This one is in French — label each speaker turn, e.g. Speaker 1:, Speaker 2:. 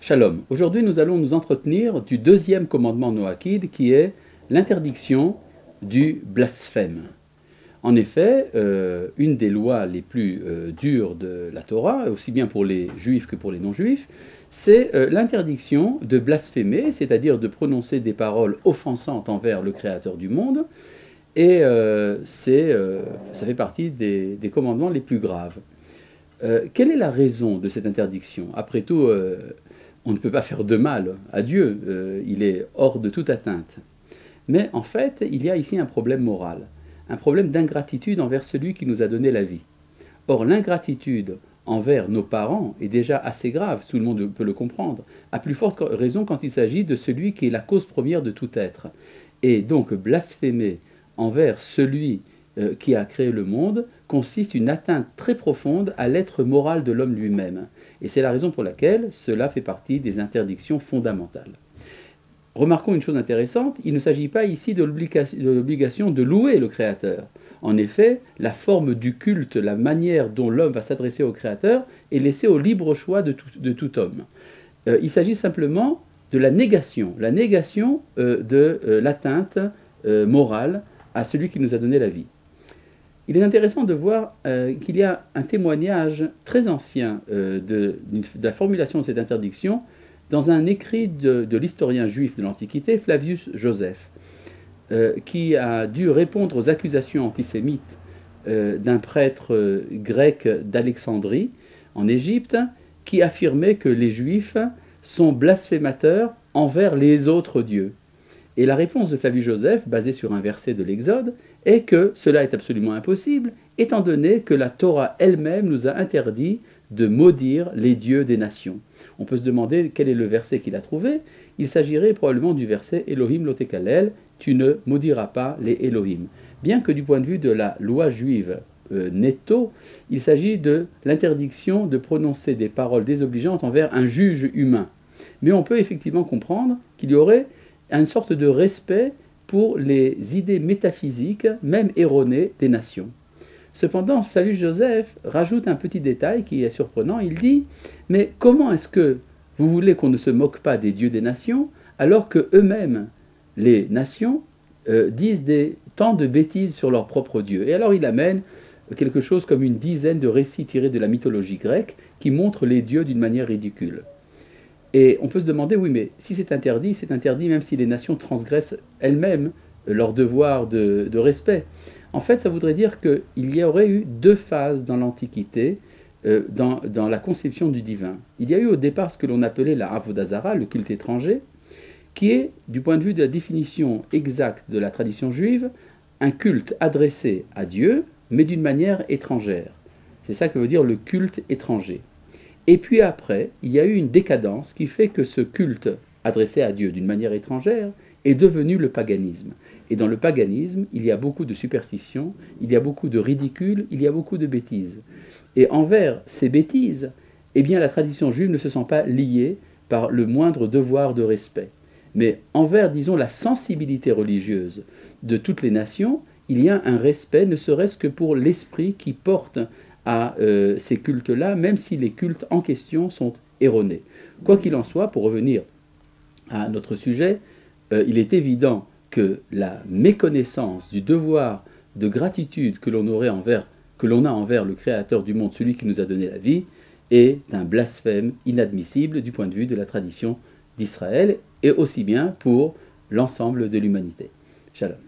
Speaker 1: Shalom. Aujourd'hui, nous allons nous entretenir du deuxième commandement noachide qui est l'interdiction du blasphème. En effet, une des lois les plus dures de la Torah, aussi bien pour les juifs que pour les non-juifs, c'est l'interdiction de blasphémer, c'est-à-dire de prononcer des paroles offensantes envers le Créateur du monde, et ça fait partie des commandements les plus graves. Quelle est la raison de cette interdiction? Après tout, on ne peut pas faire de mal à Dieu, il est hors de toute atteinte. Mais en fait, il y a ici un problème moral, un problème d'ingratitude envers celui qui nous a donné la vie. Or, l'ingratitude envers nos parents est déjà assez grave, tout le monde peut le comprendre, à plus forte raison quand il s'agit de celui qui est la cause première de tout être. Et donc, blasphémer envers celui qui a créé le monde consiste une atteinte très profonde à l'être moral de l'homme lui-même. Et c'est la raison pour laquelle cela fait partie des interdictions fondamentales. Remarquons une chose intéressante, il ne s'agit pas ici de l'obligation de louer le Créateur. En effet, la forme du culte, la manière dont l'homme va s'adresser au Créateur est laissée au libre choix de tout homme. Il s'agit simplement de la négation de l'atteinte morale à celui qui nous a donné la vie. Il est intéressant de voir qu'il y a un témoignage très ancien de la formulation de cette interdiction dans un écrit de l'historien juif de l'Antiquité, Flavius Joseph, qui a dû répondre aux accusations antisémites d'un prêtre grec d'Alexandrie, en Égypte, qui affirmait que les Juifs sont blasphémateurs envers les autres dieux. Et la réponse de Flavius Joseph, basée sur un verset de l'Exode, est que cela est absolument impossible, étant donné que la Torah elle-même nous a interdit de maudire les dieux des nations. On peut se demander quel est le verset qu'il a trouvé. Il s'agirait probablement du verset Elohim lo tekalel, tu ne maudiras pas les Elohim. Bien que du point de vue de la loi juive netto, il s'agit de l'interdiction de prononcer des paroles désobligeantes envers un juge humain. Mais on peut effectivement comprendre qu'il y aurait une sorte de respect pour les idées métaphysiques, même erronées, des nations. Cependant, Flavius Joseph rajoute un petit détail qui est surprenant. Il dit « Mais comment est-ce que vous voulez qu'on ne se moque pas des dieux des nations, alors que eux-mêmes, les nations, disent tant de bêtises sur leurs propres dieux ?» Et alors il amène quelque chose comme une dizaine de récits tirés de la mythologie grecque qui montrent les dieux d'une manière ridicule. Et on peut se demander, oui, mais si c'est interdit même si les nations transgressent elles-mêmes leur devoir de respect. En fait, ça voudrait dire qu'il y aurait eu deux phases dans l'Antiquité, dans la conception du divin. Il y a eu au départ ce que l'on appelait la Avodah Zara, le culte étranger, qui est, du point de vue de la définition exacte de la tradition juive, un culte adressé à Dieu, mais d'une manière étrangère. C'est ça que veut dire le culte étranger. Et puis après, il y a eu une décadence qui fait que ce culte adressé à Dieu d'une manière étrangère est devenu le paganisme. Et dans le paganisme, il y a beaucoup de superstitions, il y a beaucoup de ridicule, il y a beaucoup de bêtises. Et envers ces bêtises, eh bien la tradition juive ne se sent pas liée par le moindre devoir de respect. Mais envers, disons, la sensibilité religieuse de toutes les nations, il y a un respect, ne serait-ce que pour l'esprit qui porte à ces cultes-là, même si les cultes en question sont erronés. Quoi qu'il en soit, pour revenir à notre sujet, il est évident que la méconnaissance du devoir de gratitude que l'on a envers le Créateur du monde, celui qui nous a donné la vie, est un blasphème inadmissible du point de vue de la tradition d'Israël, et aussi bien pour l'ensemble de l'humanité. Shalom.